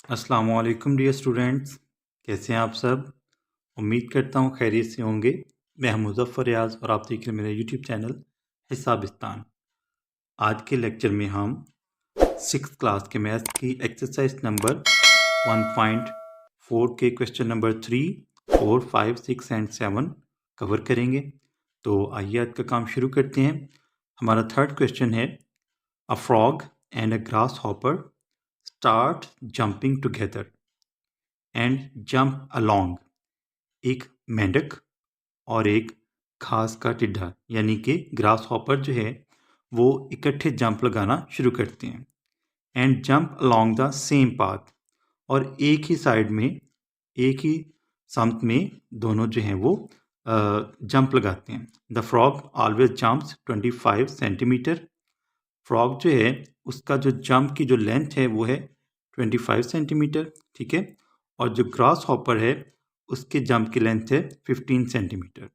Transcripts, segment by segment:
अस्सलाम वालेकुम dear students, कैसे हैं आप सब। उम्मीद करता हूँ खैरियत से होंगे। मैं हूं मुज़फ़्फ़र रियाज़ और आप देख रहे हैं मेरा यूट्यूब चैनल हिसाबिस्तान। आज के लेक्चर में हम 6th क्लास के मैथ्स की एक्सरसाइज नंबर 1.4 के क्वेश्चन नंबर 3, 4, 5, 6 एंड 7 कवर करेंगे। तो आइए आज का काम शुरू करते हैं। हमारा थर्ड क्वेश्चन है, a frog and a grass hopper start jumping together and jump along. एक मेंढक और एक घास का टिड्ढा यानी कि ग्रास हॉपर जो है वो इकट्ठे जंप लगाना शुरू करते हैं। And jump along the same path, और एक ही साइड में, एक ही समत में दोनों जो हैं वो जंप लगाते हैं। The frog always jumps 25 centimetre. Frog जो है उसका जो जंप की जो लेंथ है वो है 25 सेंटीमीटर, ठीक है। और जो ग्रास हॉपर है उसके जंप की लेंथ है 15 सेंटीमीटर।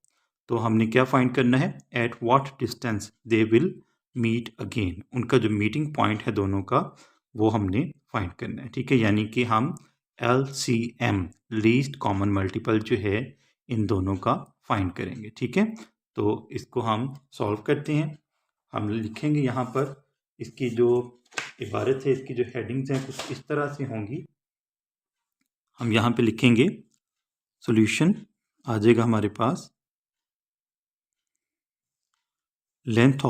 तो हमने क्या फाइंड करना है, at what distance they will meet again. उनका जो मीटिंग पॉइंट है दोनों का वो हमने फाइंड करना है, ठीक है। यानी कि हम LCM लीस्ट कॉमन मल्टीपल जो है इन दोनों का फाइंड करेंगे, ठीक है। तो इसको हम सॉल्व करते हैं। हम लिखेंगे यहाँ पर इसकी जो इबारत है, इसकी जो हेडिंग्स हैं कुछ इस तरह से होंगी। हम यहाँ पे लिखेंगे सॉल्यूशन, आ जाएगा हमारे पास लेंथ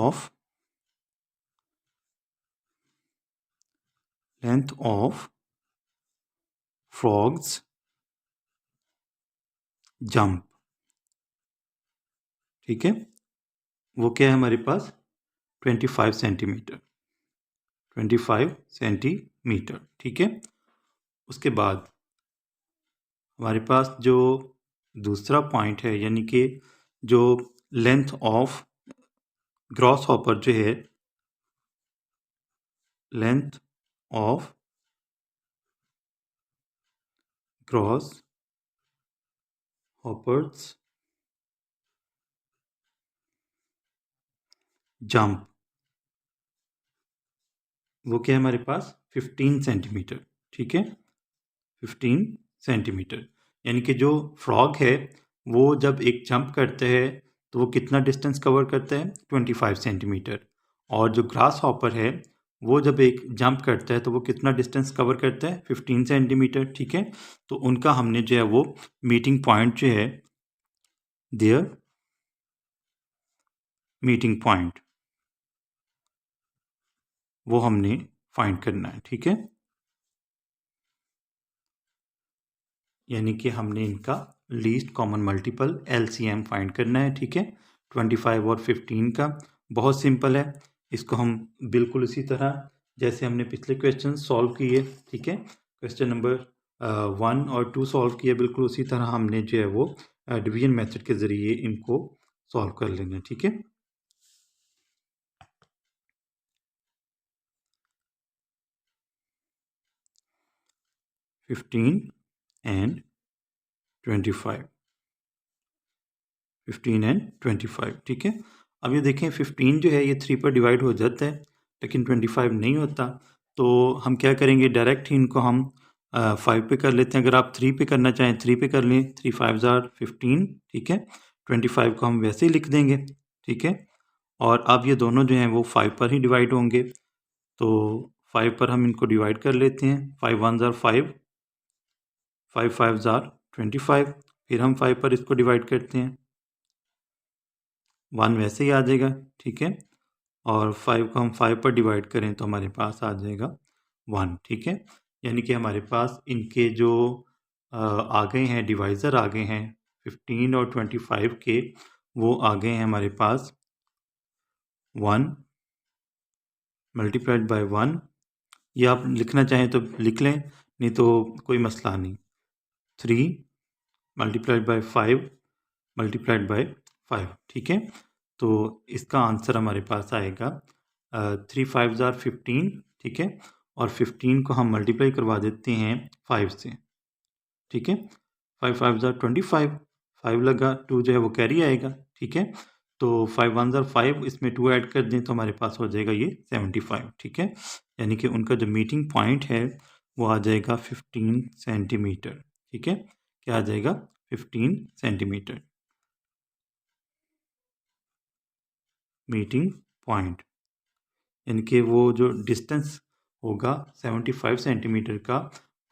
ऑफ फ्रॉग्स जंप, ठीक है। वो क्या है हमारे पास 25 सेंटीमीटर, 25 सेंटीमीटर, ठीक है। उसके बाद हमारे पास जो दूसरा पॉइंट है यानी कि जो लेंथ ऑफ ग्रॉस हॉपर जो है, length of gross hoppers jump, वो क्या है हमारे पास 15 सेंटीमीटर, ठीक है। 15 सेंटीमीटर यानी कि जो फ्रॉग है वो जब एक जंप करते हैं तो वो कितना डिस्टेंस कवर करता है 25 सेंटीमीटर। और जो ग्रास हॉपर है वो जब एक जंप करता है तो वो कितना डिस्टेंस कवर करता है 15 सेंटीमीटर, ठीक है। तो उनका हमने जो है वो मीटिंग पॉइंट जो है, देयर मीटिंग पॉइंट, वो हमने फाइंड करना है, ठीक है। यानी कि हमने इनका least common multiple LCM find करना है, ठीक है। 25 और 15 का बहुत सिंपल है। इसको हम बिल्कुल इसी तरह जैसे हमने पिछले क्वेश्चन सॉल्व किए, ठीक है, क्वेश्चन नंबर 1 और 2 सॉल्व किए, बिल्कुल उसी तरह हमने जो है वो डिवीजन मेथड के ज़रिए इनको सॉल्व कर लेंगे, ठीक है। फिफ्टीन एंड 25, 15 एंड 25, ठीक है। अब ये देखें 15 जो है ये 3 पर डिवाइड हो जाता है लेकिन 25 नहीं होता। तो हम क्या करेंगे, डायरेक्ट ही इनको हम 5 पे कर लेते हैं। अगर आप 3 पे करना चाहें 3 पे कर लें, 3 5 ज़ार 15, ठीक है। 25 को हम वैसे ही लिख देंगे, ठीक है। और अब ये दोनों जो हैं वो 5 पर ही डिवाइड होंगे। तो 5 पर हम इनको डिवाइड कर लेते हैं। 5 1 ज़ार 5, 5 5 ज़ार 25। फिर हम 5 पर इसको डिवाइड करते हैं, 1 वैसे ही आ जाएगा, ठीक है। और 5 को हम 5 पर डिवाइड करें तो हमारे पास आ जाएगा 1, ठीक है। यानी कि हमारे पास इनके जो आ गए हैं, डिवाइज़र आ गए हैं 15 और 25 के, वो आ गए हैं हमारे पास 1 मल्टीप्लाइड बाय 1। ये आप लिखना चाहें तो लिख लें, नहीं तो कोई मसला नहीं। 3 मल्टीप्लाइड बाय 5 मल्टीप्लाइड बाय 5, ठीक है। तो इसका आंसर हमारे पास आएगा 3 5 ज़ार 15, ठीक है। और 15 को हम मल्टीप्लाई करवा देते हैं 5 से, ठीक है। 5 5 ज़ार 25, 5 लगा, 2 जो है वो कैरी आएगा, ठीक है। तो 5 1 ज़ार 5, इसमें 2 ऐड कर दें तो हमारे पास हो जाएगा ये 75, ठीक है। यानी कि उनका जो मीटिंग पॉइंट है वो आ जाएगा 15 सेंटीमीटर। ठीक है, क्या आ जाएगा? 15 सेंटीमीटर मीटिंग पॉइंट, यानी कि वो जो डिस्टेंस होगा 75 सेंटीमीटर का,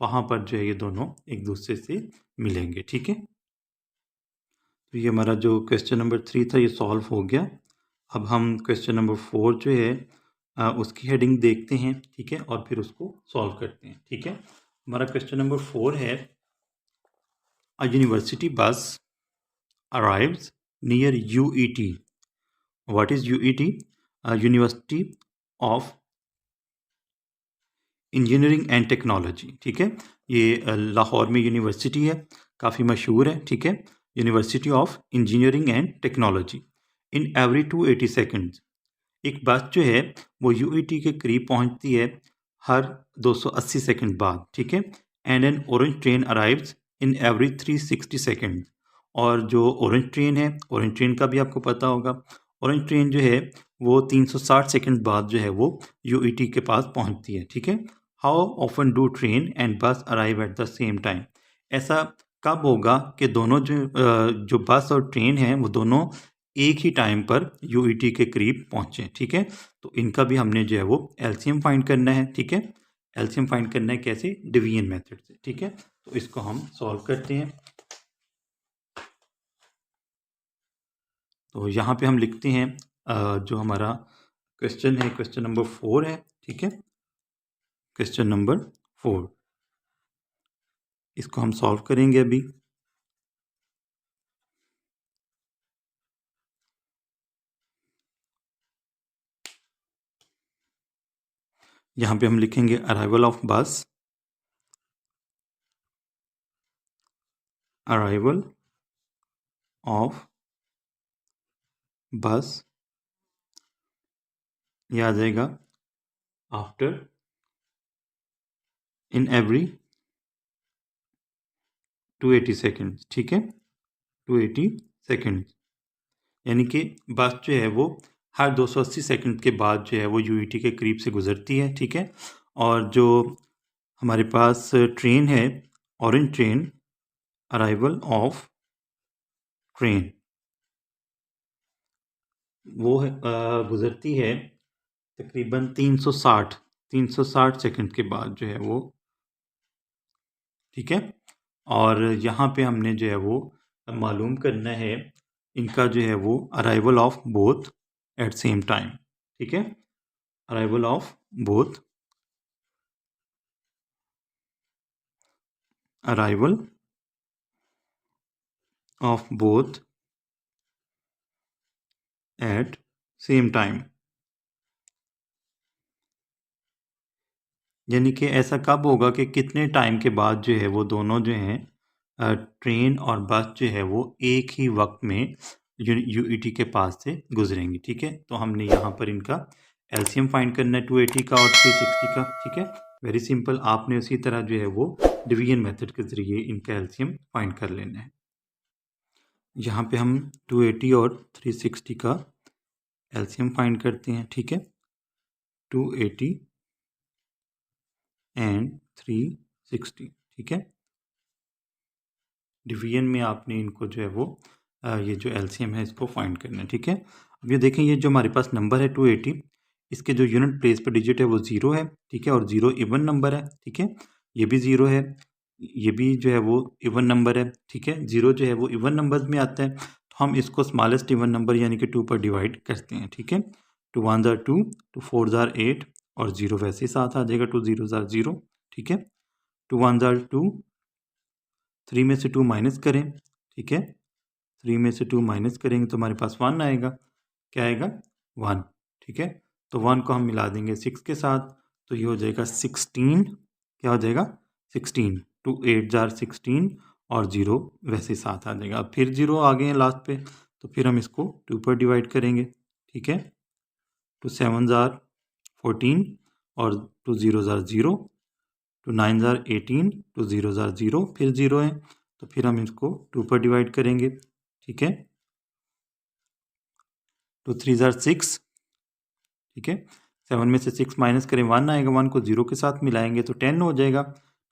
वहाँ पर जो है ये दोनों एक दूसरे से मिलेंगे। ठीक है, तो ये हमारा जो क्वेश्चन नंबर 3 था ये सॉल्व हो गया। अब हम क्वेश्चन नंबर 4 जो है उसकी हेडिंग देखते हैं। ठीक है, और फिर उसको सॉल्व करते हैं। ठीक है, हमारा क्वेश्चन नंबर 4 है, अ यूनिवर्सिटी बस arrives near UET. What is UET? University of engineering and technology. ठीक है, ये लाहौर में यूनिवर्सिटी है, काफ़ी मशहूर है। ठीक है, university of engineering and technology. In every 280 seconds एक बस जो है वो यूईटी के करीब पहुंचती है हर 280 सेकंड बाद। ठीक है, and N orange train arrives in every 360 second. और जो ऑरेंज ट्रेन है, ऑरेंज ट्रेन का भी आपको पता होगा, ऑरेंज ट्रेन जो है वो 360 सेकंड बाद जो है वो यूईटी के पास पहुंचती है। ठीक है, how often do train and bus arrive at the same time? ऐसा कब होगा कि दोनों जो बस और ट्रेन है वो दोनों एक ही टाइम पर यूईटी के करीब पहुंचे? ठीक है, तो इनका भी हमने जो है वो एलसीएम फाइंड करना है। ठीक है, एलसीएम फाइंड करना है कैसे? डिवीजन मेथड से। ठीक है, तो इसको हम सॉल्व करते हैं। तो यहाँ पे हम लिखते हैं जो हमारा क्वेश्चन है, क्वेश्चन नंबर 4 है। ठीक है, क्वेश्चन नंबर 4, इसको हम सॉल्व करेंगे अभी। यहाँ पे हम लिखेंगे अराइवल ऑफ बस, अराइवल ऑफ बस, ये आ जाएगा आफ्टर इन एवरी 280 सेकेंड। ठीक है, 280 सेकेंड, यानी कि बस जो है वो हर 280 सेकंड के बाद जो है वो यूईटी के करीब से गुजरती है। ठीक है, और जो हमारे पास ट्रेन है, orange train, arrival of train, वो है गुजरती है तकरीबन 360 सेकंड के बाद जो है वो। ठीक है, और यहाँ पे हमने जो है वो मालूम करना है इनका जो है वो arrival of both at same time. ठीक है, arrival of both, arrival of both at same time, यानी कि ऐसा कब होगा कि कितने टाइम के बाद जो है वो दोनों जो हैं ट्रेन और बस जो है वो एक ही वक्त में यूईटी के पास से गुजरेंगी। ठीक है, तो हमने यहाँ पर इनका एलसीएम फाइंड करना है 280 का और 360 का। ठीक है, वेरी सिंपल, आपने उसी तरह जो है वो डिवीजन मेथड के ज़रिए इनका एलसीएम फाइंड कर लेना है। यहाँ पे हम 280 और 360 का एलसीएम फाइंड करते हैं। ठीक है, 280 एंड 360। ठीक है, डिवीजन में आपने इनको जो है वो ये जो एलसीएम है इसको फाइंड करना है। ठीक है, अब ये देखें, ये जो हमारे पास नंबर है 280, इसके जो यूनिट प्लेस पर डिजिट है वो 0 है। ठीक है, और 0 इवन नंबर है। ठीक है, ये भी 0 है, ये भी जो है वो इवन नंबर है। ठीक है, 0 जो है वो इवन नंबर्स में आता है, तो हम इसको स्मॉलेस्ट इवन नंबर यानी कि 2 पर डिवाइड करते हैं। ठीक है, 2 1 ज़ार 2, 2 4 ज़ार 8, और 0 वैसे ही साथ आ जाएगा, 2 0 ज़ार 0। ठीक है, 2 1 ज़ार 2, 3 में से 2 माइनस करें। ठीक है, 3 में से 2 माइनस करेंगे तो हमारे पास 1 आएगा। क्या आएगा? 1। ठीक है, तो 1 को हम मिला देंगे 6 के साथ, तो ये हो जाएगा 16। क्या हो जाएगा? 16। 2 8 ज़ार 16, और 0 वैसे ही साथ आ जाएगा। अब फिर 0 आ गए हैं लास्ट पे, तो फिर हम इसको 2 पर डिवाइड करेंगे। ठीक है, 2 7 ज़ार 14, और 2 0 ज़ार 0, 2 9 ज़ार 18, 2 0 ज़ार 0, फिर 0 है, तो फिर हम इसको 2 पर डिवाइड करेंगे। ठीक है, 2 3 ज़ार 6। ठीक है, 7 में से 6 माइनस करें 1 आएगा, 1 को 0 के साथ मिलाएंगे तो 10 हो जाएगा।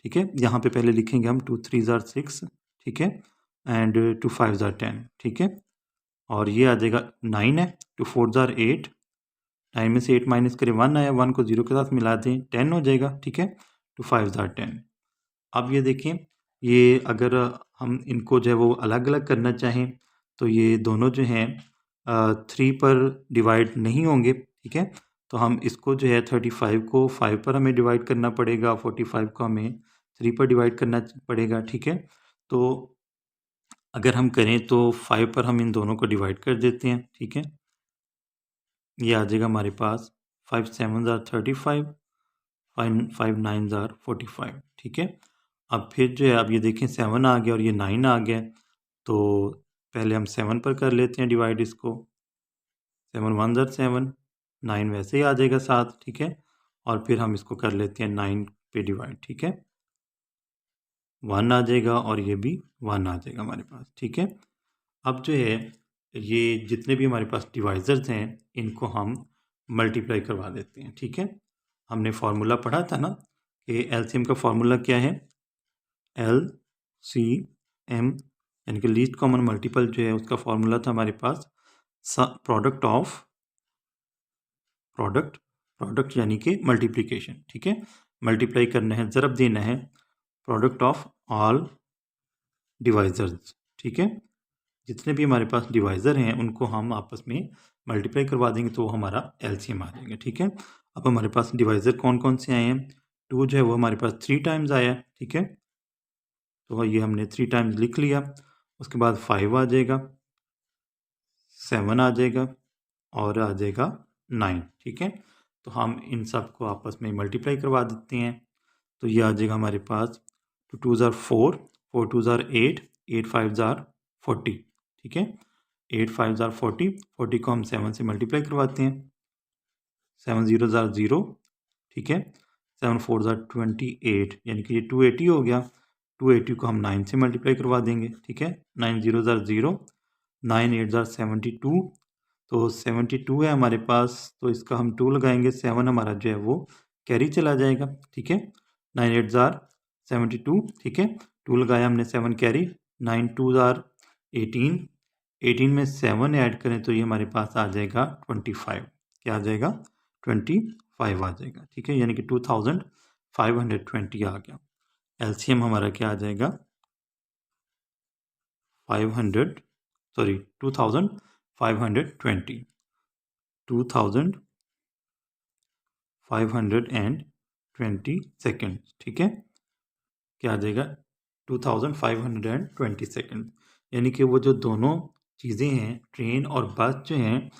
ठीक है, यहाँ पे पहले लिखेंगे हम 2 3 ज़ार 6, ठीक है, एंड 2 5 ज़ार 10, ठीक है, और ये आ जाएगा 9 है, 2 4 ज़ार 8, 9 में से 8 माइनस करें 1 आया, 1 को 0 के साथ मिला दें 10 हो जाएगा। ठीक है, 2 5 ज़ार 10। अब ये देखिए, ये अगर हम इनको जो है वो अलग अलग करना चाहें तो ये दोनों जो हैं 3 पर डिवाइड नहीं होंगे। ठीक है, तो हम इसको जो है 35 को 5 पर हमें डिवाइड करना पड़ेगा, 45 को हमें 3 पर डिवाइड करना पड़ेगा। ठीक है, तो अगर हम करें तो 5 पर हम इन दोनों को डिवाइड कर देते हैं। ठीक है, ये आ जाएगा हमारे पास 5 7 ज़ार 35, 5 9 ज़ार 45। ठीक है, अब फिर जो है, अब ये देखें 7 आ गया और ये 9 आ गया, तो पहले हम 7 पर कर लेते हैं डिवाइड इसको। 7 1 ज़ार 7, 9 वैसे ही आ जाएगा साथ। ठीक है, और फिर हम इसको कर लेते हैं 9 पे डिवाइड। ठीक है, 1 आ जाएगा और ये भी 1 आ जाएगा हमारे पास। ठीक है, अब जो है ये जितने भी हमारे पास डिवाइजर्स हैं इनको हम मल्टीप्लाई करवा देते हैं। ठीक है, हमने फार्मूला पढ़ा था ना कि एलसीएम का फार्मूला क्या है, LCM यानी कि लीस्ट कॉमन मल्टीपल जो है उसका फार्मूला था हमारे पास प्रोडक्ट यानी कि मल्टीप्लिकेशन। ठीक है, मल्टीप्लाई करना है, ज़रब देना है प्रोडक्ट ऑफ ऑल डिवाइजर्स। ठीक है, जितने भी हमारे पास डिवाइज़र हैं उनको हम आपस में मल्टीप्लाई करवा देंगे तो हमारा एलसीएम आ जाएगा। ठीक है, अब हमारे पास डिवाइज़र कौन कौन से आए हैं, 2 जो है वो हमारे पास 3 टाइम्स आया है। ठीक है, तो ये हमने 3 टाइम्स लिख लिया। उसके बाद 5 आ जाएगा, 7 आ जाएगा और आ जाएगा 9। ठीक है, तो हम इन सब को आपस में मल्टीप्लाई करवा देते हैं, तो ये आ जाएगा हमारे पास 2 2 ज़ार 4, 4 2 ज़ार 8, 8 5 ज़ार 40। ठीक है, 8 5 ज़ार 40, 40 को हम 7 से मल्टीप्लाई करवाते हैं, 7 0 ज़ार 0। ठीक है, 7 4 ज़ार 28 यानी कि ये 280 हो गया। 280 को हम 9 से मल्टीप्लाई करवा देंगे। ठीक है, 9 0 ज़ार 0, 9 8 ज़ार 72, तो 72 है हमारे पास, तो इसका हम 2 लगाएंगे, 7 हमारा जो है वो कैरी चला जाएगा। ठीक है, 9 8 ज़ार 72। ठीक है, 2 लगाया हमने, 7 कैरी, 9 2 ज़ार 18, 18 में 7 ऐड करें तो ये हमारे पास आ जाएगा 25। क्या आ जाएगा, 25 आ जाएगा। ठीक है, यानी कि 2520 आ गया। एलसीएम हमारा क्या आ जाएगा, 2520 2520 सेकेंड। ठीक है, क्या आ जाएगा, 2520 सेकेंड, यानी कि वो जो दोनों चीज़ें हैं ट्रेन और बस जो हैं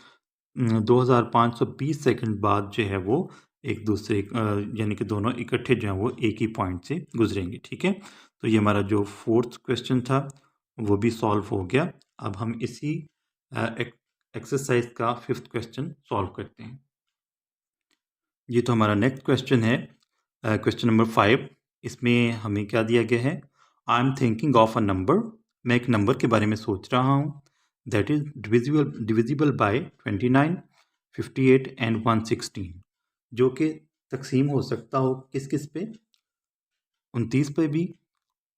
2520 सेकंड बाद जो है वो एक दूसरे यानी कि दोनों इकट्ठे जो हैं वो एक ही पॉइंट से गुजरेंगे। ठीक है, तो ये हमारा जो 4th क्वेश्चन था वो भी सॉल्व हो गया। अब हम इसी एक्सरसाइज का 5th क्वेश्चन सॉल्व करते हैं। ये तो हमारा नेक्स्ट क्वेश्चन है, क्वेश्चन नंबर 5। इसमें हमें क्या दिया गया है, I am thinking of a number, मैं एक नंबर के बारे में सोच रहा हूँ, that is divisible by 29, 58 and 116, जो कि तकसीम हो सकता हो किस किस पे, 29 पे भी,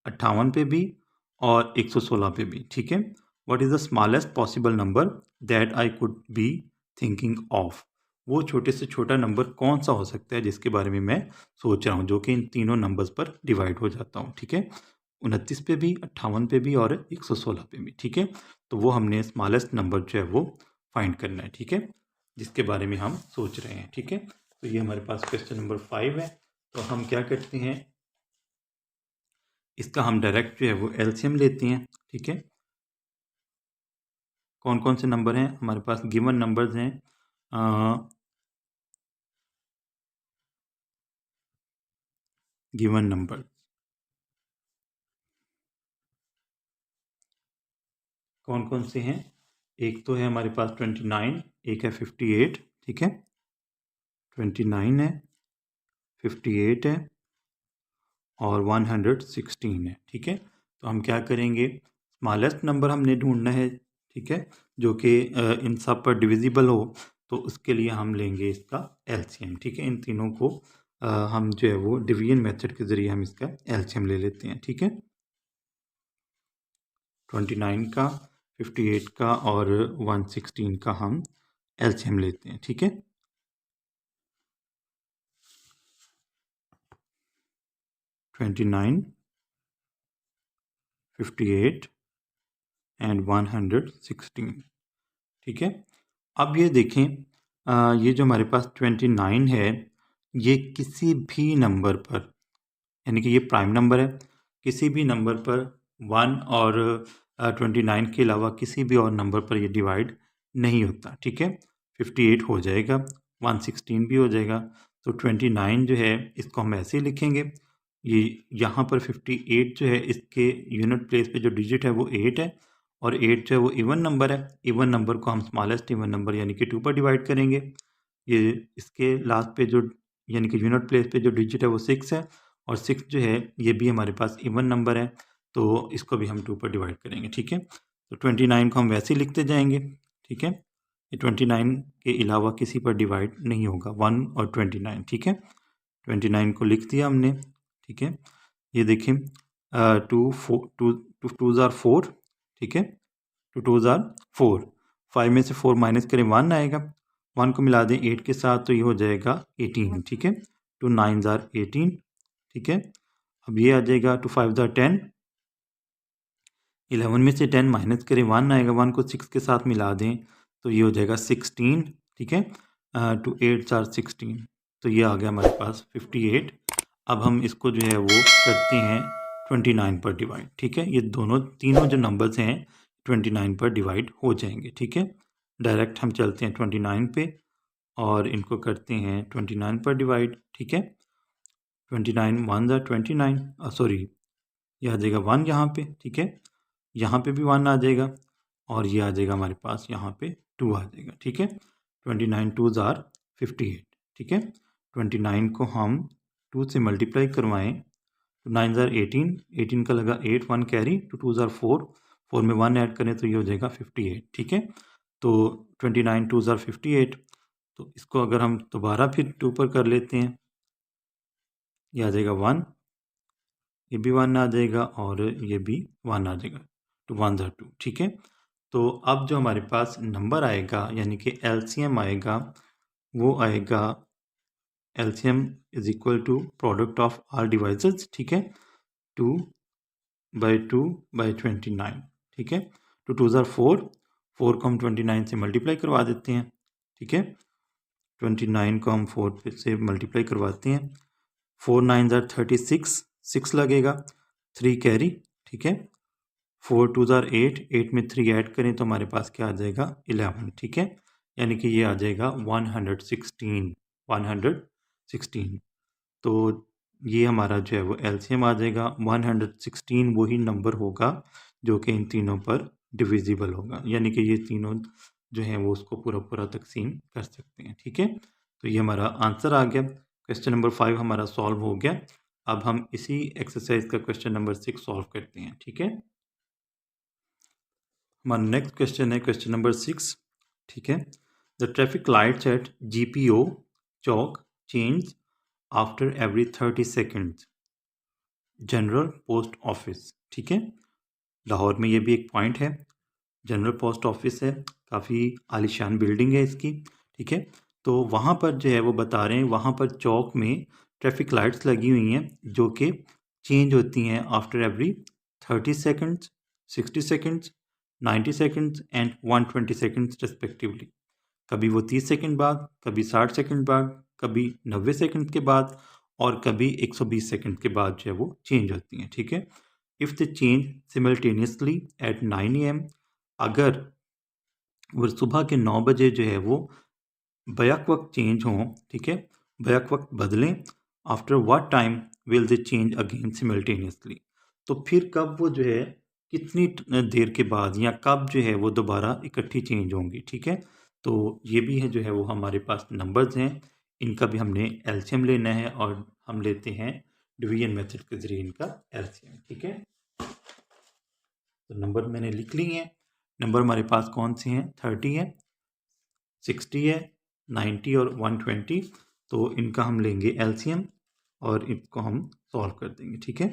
58 पे भी और 116 पे भी। ठीक है, what is the smallest possible number that I could be thinking of, वो छोटे से छोटा नंबर कौन सा हो सकता है जिसके बारे में मैं सोच रहा हूँ, जो कि इन तीनों नंबर्स पर डिवाइड हो जाता हूँ। ठीक है, 29 पे भी, 58 पे भी और 116 पे भी। ठीक है, तो वो हमने स्मॉलेस्ट नंबर जो है वो फाइंड करना है। ठीक है, जिसके बारे में हम सोच रहे हैं। ठीक है, तो ये हमारे पास क्वेश्चन नंबर 5 है। तो हम क्या करते हैं, इसका हम डायरेक्ट जो है वो एलसीएम लेते हैं। ठीक है, कौन कौन से नंबर हैं हमारे पास, गिवन नंबर्स हैं गिवन नंबर कौन कौन से हैं, एक तो है हमारे पास 29, एक है 58। ठीक है, 29 है, 58 है और 116 है। ठीक है, तो हम क्या करेंगे, स्मॉलेस्ट नंबर हमने ढूंढना है। ठीक है, जो कि इन सब पर डिविजिबल हो, तो उसके लिए हम लेंगे इसका एलसीएम। ठीक है, इन तीनों को हम जो है वो डिवीजन मेथड के ज़रिए हम इसका एलसीएम ले लेते हैं। ठीक है, 29 का, 58 का और 116 का हम एलसीएम लेते हैं। ठीक है, 29, 58 एंड 116। ठीक है, अब ये देखें, ये जो हमारे पास 29 है, ये किसी भी नंबर पर, यानी कि ये प्राइम नंबर है, किसी भी नंबर पर 1 और 29 के अलावा किसी भी और नंबर पर ये डिवाइड नहीं होता। ठीक है, 58 हो जाएगा, 116 भी हो जाएगा। तो 29 जो है इसको हम ऐसे ही लिखेंगे, ये यहाँ पर 58 जो है इसके यूनिट प्लेस पे जो डिजिट है वो 8 है, और 8 जो है वो इवन नंबर है। इवन नंबर को हम स्मॉलेस्ट इवन नंबर यानी कि 2 पर डिवाइड करेंगे। ये इसके लास्ट पे जो यानी कि यूनिट प्लेस पे जो डिजिट है वो 6 है, और 6 जो है ये भी हमारे पास इवन नंबर है, तो इसको भी हम 2 पर डिवाइड करेंगे। ठीक है, तो 29 को हम वैसे ही लिखते जाएंगे। ठीक है, ये 29 के अलावा किसी पर डिवाइड नहीं होगा, 1 और 29। ठीक है, 29 को लिख दिया हमने। ठीक है, ये देखें, 2 ज़ार 4। ठीक है, 2 ज़ार 4, 5 में से 4 माइनस करें 1 आएगा, 1 को मिला दें 8 के साथ तो ये हो जाएगा 18। ठीक है, 2 9 ज़ार 18। ठीक है, अब ये आ जाएगा 2 5 ज़ार 10, 11 में से 10 माइनस करें 1 आएगा, 1 को 6 के साथ मिला दें तो ये हो जाएगा 16। ठीक है, 2 8 ज़ार 16, तो ये आ गया हमारे पास 58। अब हम इसको जो है वो करते हैं 29 पर डिवाइड। ठीक है, ये तीनों जो नंबर्स हैं 29 पर डिवाइड हो जाएंगे। ठीक है, डायरेक्ट हम चलते हैं 29 पे और इनको करते हैं 29 पर डिवाइड। ठीक है, 29 1 ज़ार 29, सॉरी ये आ जाएगा 1 यहाँ पे। ठीक है, यहाँ पे भी 1 आ जाएगा, और ये आ जाएगा हमारे पास यहाँ पे 2 आ जाएगा। ठीक है, 29 2 ज़ार 58। ठीक है, 29 को हम 2 से मल्टीप्लाई करवाएं तो 9 ज़ार 18, 18 का लगा 8, 1 कैरी, तो 2 ज़ार 4, 4 में 1 ऐड करें तो ये हो जाएगा 58। ठीक है, तो 29 2 ज़ार 58, तो इसको अगर हम दोबारा फिर 2 पर कर लेते हैं, ये आ जाएगा 1, ये भी 1 आ जाएगा और ये भी 1 आ जाएगा, तो 1 ज़ार 2। ठीक है, तो अब जो हमारे पास नंबर आएगा यानी कि एलसीएम आएगा, वो आएगा LCM is equal to product of our divisors. ठीक है, 2 बाई 2 बाई 29। ठीक है, तो 2 ज़ार 4, 4 को हम 29 से मल्टीप्लाई करवा देते हैं। ठीक है, 29 को हम 4 से मल्टीप्लाई करवाते हैं, 4 9 ज़ार 36, 6 लगेगा, 3 कैरी। ठीक है, 4 2 ज़ार 8, 8 में 3 ऐड करें तो हमारे पास क्या आ जाएगा 11। ठीक है, यानी कि ये आ जाएगा 116, 116। तो ये हमारा जो है वो एलसीएम आ जाएगा 116, वही नंबर होगा जो कि इन तीनों पर डिविजिबल होगा, यानी कि ये तीनों जो हैं वो उसको पूरा पूरा तकसीम कर सकते हैं। ठीक है, तो ये हमारा आंसर आ गया। क्वेश्चन नंबर 5 हमारा सॉल्व हो गया। अब हम इसी एक्सरसाइज का क्वेश्चन नंबर 6 सॉल्व करते हैं। ठीक है, हमारा नेक्स्ट क्वेश्चन है क्वेश्चन नंबर 6। ठीक है, the traffic lights at GPO Chowk change after every 30 seconds, general post office. ठीक है, लाहौर में ये भी एक पॉइंट है, जनरल पोस्ट ऑफिस है, काफ़ी आलिशान बिल्डिंग है इसकी। ठीक है, तो वहाँ पर जो है वो बता रहे हैं, वहाँ पर चौक में ट्रैफिक लाइट्स लगी हुई हैं जो कि चेंज होती हैं after every 30 seconds, 60 seconds, 90 seconds and 120 seconds respectively. कभी वो 30 सेकंड बाद, कभी 60 सेकंड बाद, कभी 90 सेकंड के बाद, और कभी 120 सेकंड के बाद जो है वो चेंज होती हैं। ठीक है, if the change simultaneously at 9 AM, अगर वो सुबह के 9 बजे जो है वो बैक वक्त चेंज हों। ठीक है, बैक वक्त बदलें, after what time will they change again simultaneously, तो फिर कब वो जो है कितनी देर के बाद या कब जो है वो दोबारा इकट्ठी चेंज होंगी। ठीक है, तो ये भी है जो है वो हमारे पास नंबर्स हैं, इनका भी हमने एलसीएम लेना है और हम लेते हैं डिवीजन मेथड के जरिए इनका एलसीएम। ठीक है, तो नंबर मैंने लिख लिए हैं। नंबर हमारे पास कौन से हैं, 30 है, 60 है, 90 और 120, तो इनका हम लेंगे एलसीएम और इनको हम सॉल्व कर देंगे। ठीक है,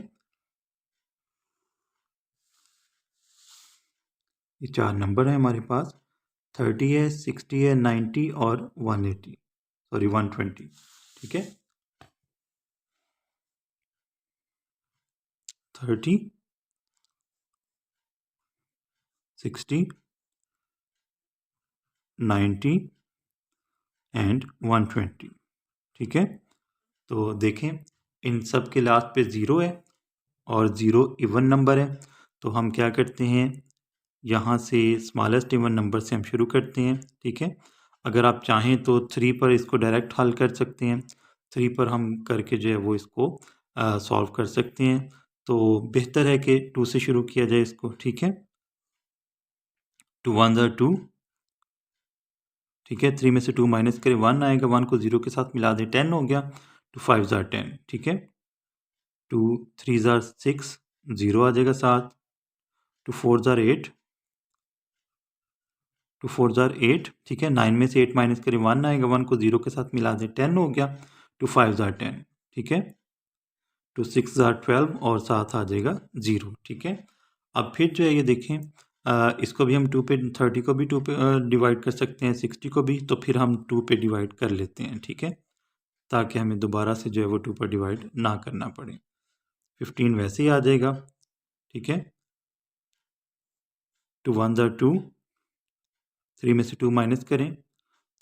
ये चार नंबर है हमारे पास, 30 है, 60 है, 90 और 120। ठीक है, 30, 60, 90 एंड 120। ठीक है, तो देखें इन सब के लास्ट पे ज़ीरो है और ज़ीरो इवन नंबर है, तो हम क्या करते हैं, यहाँ से स्मॉलेस्ट इवन नंबर से हम शुरू करते हैं। ठीक है, अगर आप चाहें तो 3 पर इसको डायरेक्ट हल कर सकते हैं, 3 पर हम करके जो है वो इसको सॉल्व कर सकते हैं, तो बेहतर है कि 2 से शुरू किया जाए इसको। ठीक है, 2 1 ज़ा 2, ठीक है, 3 में से 2 माइनस करें 1 आएगा, 1 को 0 के साथ मिला दें 10 हो गया, 2 5 ज़ा 10। ठीक है, 2 3 ज़ा 6, 0 आ जाएगा साथ, 2 4 ज़ा 8, 2 4 ज़ार 8। ठीक है, 9 में से 8 माइनस करें 1 आएगा, 1 को 0 के साथ मिला दें 10 हो गया, 2 5 ज़ार 10। ठीक है, 2 6 ज़ार 12 और साथ आ जाएगा 0। ठीक है, अब फिर जो है ये देखें, इसको भी हम 2 पे, 30 को भी 2 पे डिवाइड कर सकते हैं, 60 को भी, तो फिर हम 2 पे डिवाइड कर लेते हैं। ठीक है, ताकि हमें दोबारा से जो है वो 2 पर डिवाइड ना करना पड़े। 15 वैसे ही आ जाएगा। ठीक है, 2 1 ज़ार 2, 3 में से 2 माइनस करें,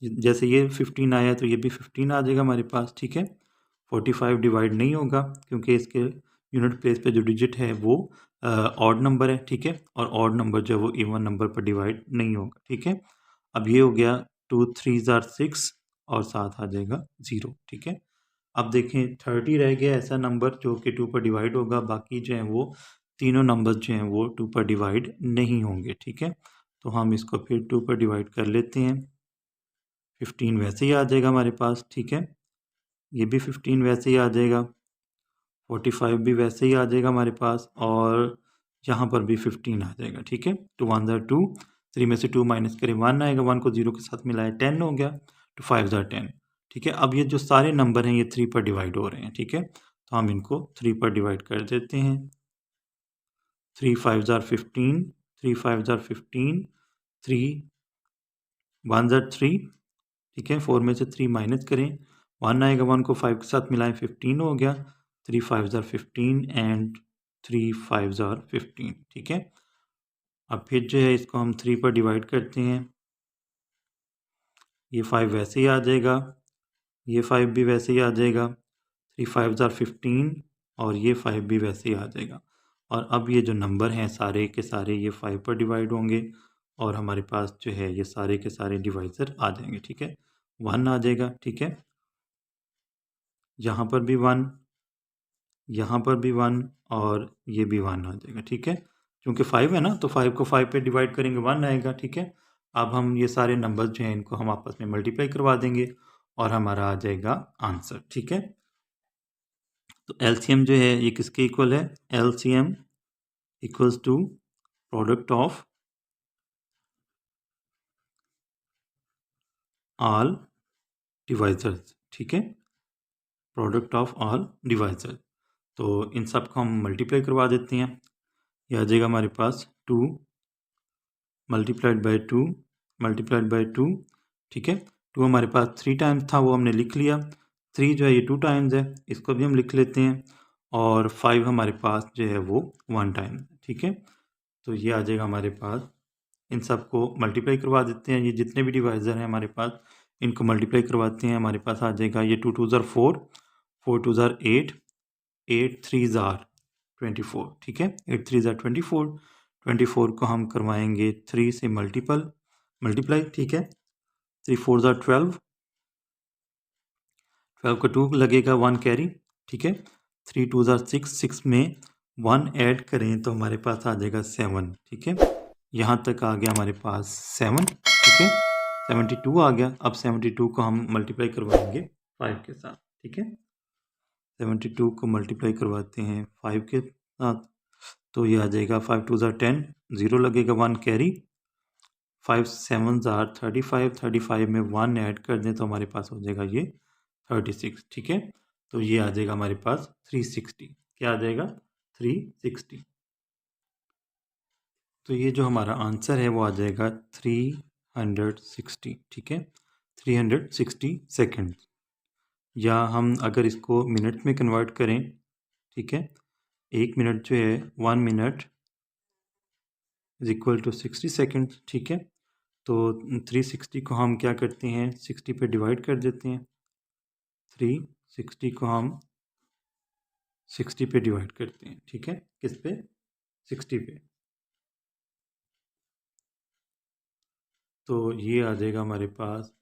जैसे ये 15 आया तो ये भी 15 आ जाएगा हमारे पास। ठीक है, 45 डिवाइड नहीं होगा क्योंकि इसके यूनिट प्लेस पे जो डिजिट है वो ऑड नंबर है। ठीक है, और ऑड नंबर जो है वो इवन नंबर पर डिवाइड नहीं होगा। ठीक है, अब ये हो गया 2 3 ज़ार 6 और साथ आ जाएगा 0। ठीक है, अब देखें 30 रह गया ऐसा नंबर जो कि 2 पर डिवाइड होगा, बाकी जो है वो तीनों नंबर जो हैं वो 2 पर डिवाइड नहीं होंगे। ठीक है, तो हम इसको फिर 2 पर डिवाइड कर लेते हैं, 15 वैसे ही आ जाएगा हमारे पास। ठीक है, ये भी 15 वैसे ही आ जाएगा, 45 भी वैसे ही आ जाएगा हमारे पास, और यहाँ पर भी 15 आ जाएगा। ठीक है, 2 1 ज़ार 2, 3 में से 2 माइनस करें 1 आएगा, 1 को 0 के साथ मिलाए 10 हो गया, 2 5 ज़ार 10। ठीक है, अब ये जो सारे नंबर हैं ये 3 पर डिवाइड हो रहे हैं। ठीक है, तो हम इनको 3 पर डिवाइड कर देते हैं, 3 5 ज़ार 15, 3 5 ज़ार 15, 3 1 ज़ार 3। ठीक है, 4 में से 3 माइनस करें 1 आएगा, 1 को 5 के साथ मिलाएं 15 हो गया, 3 5 ज़ार 15 एंड 3 5 ज़ार 15। ठीक है, अब फिर जो है इसको हम 3 पर डिवाइड करते हैं, ये 5 वैसे ही आ जाएगा, ये 5 भी वैसे ही आ जाएगा, 3 5 ज़ार 15 और ये 5 भी वैसे ही आ जाएगा। और अब ये जो नंबर हैं सारे के सारे ये 5 पर डिवाइड होंगे और हमारे पास जो है ये सारे के सारे डिवाइज़र आ जाएंगे। ठीक है, 1 आ जाएगा। ठीक है, यहाँ पर भी 1, यहाँ पर भी 1 और ये भी 1 आ जाएगा। ठीक है, क्योंकि 5 है ना, तो 5 को 5 पे डिवाइड करेंगे 1 आएगा। ठीक है, अब हम ये सारे नंबर जो हैं इनको हम आपस में मल्टीप्लाई करवा देंगे और हमारा आ जाएगा आंसर। ठीक है, तो एलसीएम जो है ये किसके इक्वल है, LCM equals to product of all divisors. ठीक है, प्रोडक्ट ऑफ ऑल डिवाइजर, तो इन सब को हम मल्टीप्लाई करवा देते हैं, ये आ जाएगा हमारे पास 2 मल्टीप्लाइड बाई 2 मल्टीप्लाइड बाई 2। ठीक है, 2 हमारे पास 3 टाइम्स था वो हमने लिख लिया, 3 जो है ये 2 टाइम्स है, इसको भी हम लिख लेते हैं, और 5 हमारे पास जो है वो 1 टाइम। ठीक है, तो ये आ जाएगा हमारे पास, इन सब को मल्टीप्लाई करवा देते हैं, ये जितने भी डिवाइज़र हैं हमारे पास इनको मल्टीप्लाई करवाते हैं, हमारे पास आ जाएगा ये 2 2 ज़ार 4, 4 2 ज़ार 8, 8 3 ज़ार 24। ठीक है, 8 3 ज़ार 24, 24 को हम करवाएंगे 3 से मल्टीप्लाई। ठीक है, 3 4 ज़ार 12, 12 को 2 लगेगा, 1 कैरी। ठीक है, 3 2 ज़ार 6, 6 में 1 ऐड करें तो हमारे पास आ जाएगा 7। ठीक है, यहाँ तक आ गया हमारे पास 7। ठीक है, 72 आ गया, अब 72 को हम मल्टीप्लाई करवाएंगे 5 के साथ। ठीक है, 72 को मल्टीप्लाई करवाते हैं 5 के साथ, तो ये आ जाएगा 5 2 ज़ार 10, 0 लगेगा, 1 कैरी, 5 7 आर 35, 35 में 1 ऐड कर दें तो हमारे पास हो जाएगा ये 36, ठीक है। तो ये आ जाएगा हमारे पास 360। क्या आ जाएगा? 360। तो ये जो हमारा आंसर है वो आ जाएगा 360, ठीक है, 360 सेकेंड। या हम अगर इसको मिनट में कन्वर्ट करें, ठीक है, 1 मिनट जो है 1 minute is equal to 60 second, ठीक है। तो 360 को हम क्या करते हैं, 60 पे डिवाइड कर देते हैं। 360 को हम 60 पे डिवाइड करते हैं, ठीक है, किस पे? 60 पे। तो ये आ जाएगा हमारे पास,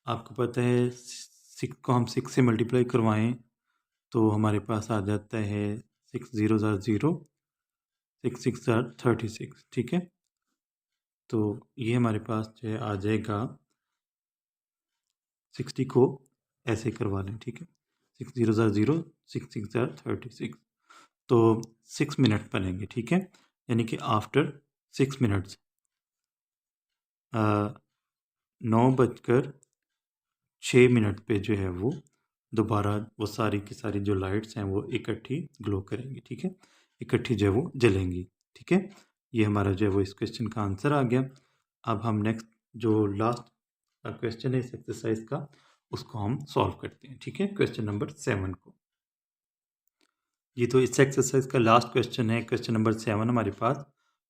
आपको पता है 6 को हम 6 से मल्टीप्लाई करवाएं तो हमारे पास आ जाता है 6 0 0, 6 6 36, ठीक है। तो ये हमारे पास जो है आ जाएगा, 60 को ऐसे करवा लें, ठीक है, 6 0 0, 6 6 36। तो 6 मिनट बनेंगे, ठीक है, यानी कि आफ्टर 6 मिनट्स 9:06 पे जो है वो दोबारा वो सारी की सारी जो लाइट्स हैं वो इकट्ठी ग्लो करेंगी, ठीक है, इकट्ठी जो है वो जलेंगी, ठीक है। ये हमारा जो है वो इस क्वेश्चन का आंसर आ गया। अब हम नेक्स्ट जो लास्ट क्वेश्चन है इस एक्सरसाइज का, उसको हम सॉल्व करते हैं, ठीक है, क्वेश्चन नंबर 7 को। ये तो इस एक्सरसाइज का लास्ट क्वेश्चन है, क्वेश्चन नंबर 7 हमारे पास।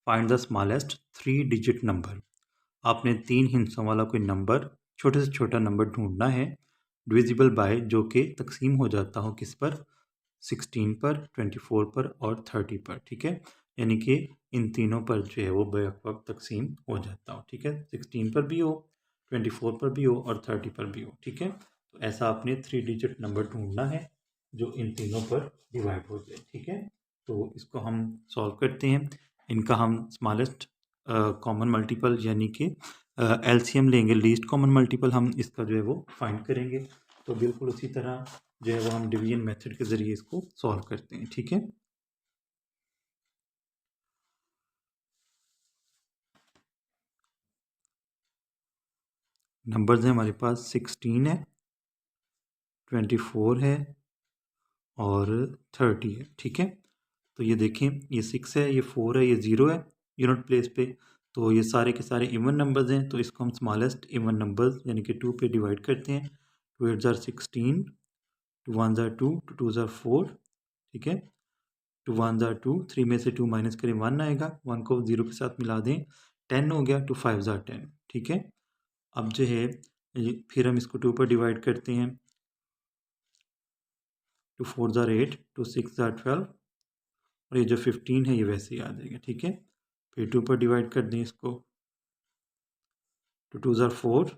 Find the smallest 3 digit number. आपने 3 हिस्सों वाला कोई नंबर, छोटे से छोटा नंबर ढूंढना है, डिविजिबल बाय, जो कि तकसीम हो जाता हो किस पर? 16 पर, 24 पर और 30 पर, ठीक है, यानी कि इन तीनों पर जो है वो बैक वक्त तकसीम हो जाता हो, ठीक है, 16 पर भी हो, 24 पर भी हो और 30 पर भी हो, ठीक है। तो ऐसा आपने 3 डिजिट नंबर ढूंढना है जो इन तीनों पर डिवाइड हो जाए, ठीक है। तो इसको हम सॉल्व करते हैं। इनका हम स्मॉलेस्ट कॉमन मल्टीपल यानी कि एलसीएम लेंगे, लीस्ट कॉमन मल्टीपल हम इसका जो है वो फाइंड करेंगे। तो बिल्कुल उसी तरह जो है वो हम डिवीजन मेथड के ज़रिए इसको सॉल्व करते हैं, ठीक है। नंबर्स हैं हमारे पास 16 है, 24 है और 30 है, ठीक है। तो ये देखें, ये 6 है, ये 4 है, ये 0 है यूनिट प्लेस पे। तो ये सारे के सारे इवन नंबर्स हैं, तो इसको हम स्मॉलेस्ट इवन नंबर्स यानी कि 2 पे डिवाइड करते हैं। 2 8 16, 2 1 2, 2 2 4, ठीक है, 2 1 2, 3 में से 2 माइनस करें 1 आएगा, 1 को 0 के साथ मिला दें 10 हो गया, 2 5 10, ठीक है। अब जो है फिर हम इसको 2 पर डिवाइड करते हैं, 2 4 8, 2 6 12 और ये जो 15 है ये वैसे ही आ जाएगा, ठीक है। फिर 2 पर डिवाइड कर दें इसको, 2 2 4,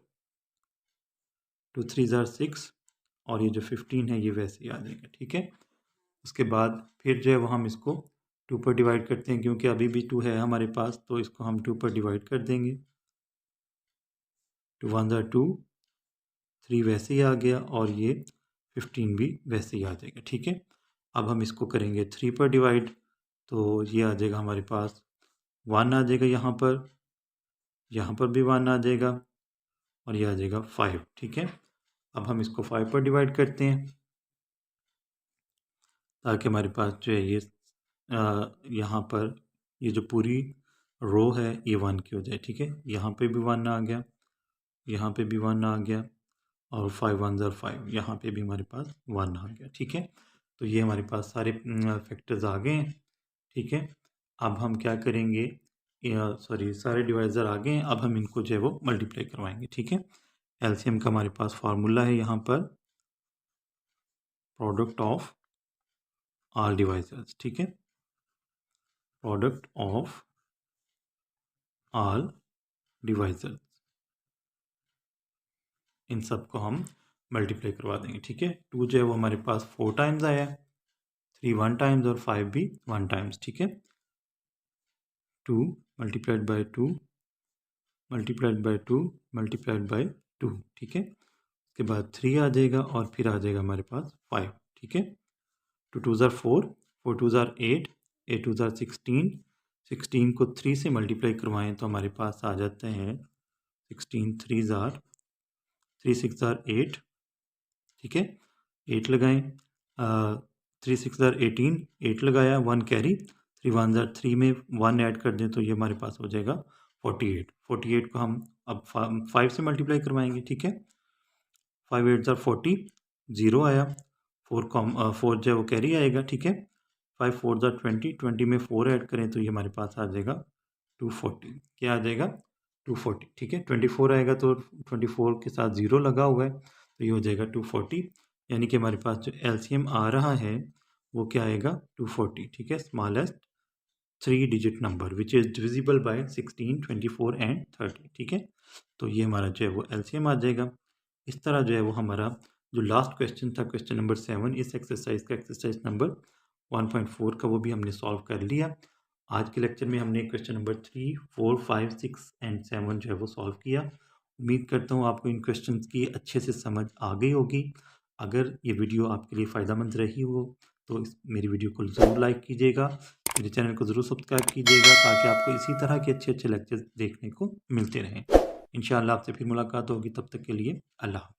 2 3 6 और ये जो 15 है ये वैसे ही आ जाएगा, ठीक है। उसके बाद फिर जो है वो हम इसको 2 पर डिवाइड करते हैं, क्योंकि अभी भी 2 है हमारे पास, तो इसको हम 2 पर डिवाइड कर देंगे। 2 1 2, 3 वैसे ही आ गया और ये 15 भी वैसे ही आ जाएगा, ठीक है। अब हम इसको करेंगे 3 पर डिवाइड, तो ये आ जाएगा हमारे पास 1 आ जाएगा, यहाँ पर भी 1 आ जाएगा और ये आ जाएगा 5, ठीक है। अब हम इसको 5 पर डिवाइड करते हैं ताकि हमारे पास जो है ये यहाँ पर ये जो पूरी रो है ये 1 की हो जाए, ठीक है। यहाँ पे भी 1 आ गया, यहाँ पे भी 1 आ गया और 5 1 5, यहाँ पे भी हमारे पास 1 आ गया, ठीक है। तो ये हमारे पास सारे फैक्टर्स आ गए हैं, ठीक है। अब हम क्या करेंगे, सॉरी सारे डिवाइज़र आ गए हैं, अब हम इनको जो है वो मल्टीप्लाई करवाएंगे, ठीक है। एलसीएम का हमारे पास फार्मूला है यहाँ पर, प्रोडक्ट ऑफ ऑल डिवाइजर्स, ठीक है, प्रोडक्ट ऑफ ऑल डिवाइजर्स, इन सब को हम मल्टीप्लाई करवा देंगे, ठीक है। 2 जो है वो हमारे पास 4 टाइम्स आया है, 3 1 टाइम्स और 5 भी 1 टाइम्स, ठीक है। 2 multiplied by 2 multiplied by 2 multiplied by 2, ठीक है। उसके बाद 3 आ जाएगा और फिर आ जाएगा हमारे पास 5, ठीक है। 2 2 4, 4 2 8, 8 2 16, 16 को 3 से मल्टीप्लाई करवाएं तो हमारे पास आ जाते हैं 16 3 ज़ार 3 6 ज़ार 8, ठीक है, 8 लगाएं, 3 6 ज़ार 18, 8 लगाया, 1 कैरी, 3 1 ज़ार 3 में 1 ऐड कर दें तो ये हमारे पास हो जाएगा 48। 48 को हम अब 5 से मल्टीप्लाई करवाएंगे, ठीक है, 5 8 ज़ार 40, 0 आया, 4 जो है वो कैरी आएगा, ठीक है, 5 4 ज़ार 20, 20 में 4 ऐड करें तो ये हमारे पास आ जाएगा 240। क्या आ जाएगा? 240, ठीक है, 24 आएगा तो 24 के साथ 0 लगा हुआ है तो ये हो जाएगा 240, यानी कि हमारे पास जो एलसीएम आ रहा है वो क्या आएगा? 240, ठीक है, smallest 3 digit number which is divisible by 16, 24 and 30, ठीक है, तो ये हमारा जो है वो एलसीएम आ जाएगा। इस तरह जो है वो हमारा जो लास्ट क्वेश्चन था, क्वेश्चन नंबर 7, इस एक्सरसाइज का एक्सरसाइज नंबर 1.4 का, वो भी हमने सॉल्व कर लिया। आज के लेक्चर में हमने क्वेश्चन नंबर 3, 4, 5, 6 एंड 7 जो है वो सॉल्व किया। उम्मीद करता हूँ आपको इन क्वेश्चंस की अच्छे से समझ आ गई होगी। अगर ये वीडियो आपके लिए फ़ायदेमंद रही हो तो मेरी वीडियो को ज़रूर लाइक कीजिएगा, मेरे चैनल को ज़रूर सब्सक्राइब कीजिएगा ताकि आपको इसी तरह के अच्छे अच्छे लेक्चर देखने को मिलते रहें। इंशाअल्लाह आपसे फिर मुलाकात होगी, तब तक के लिए अल्लाह।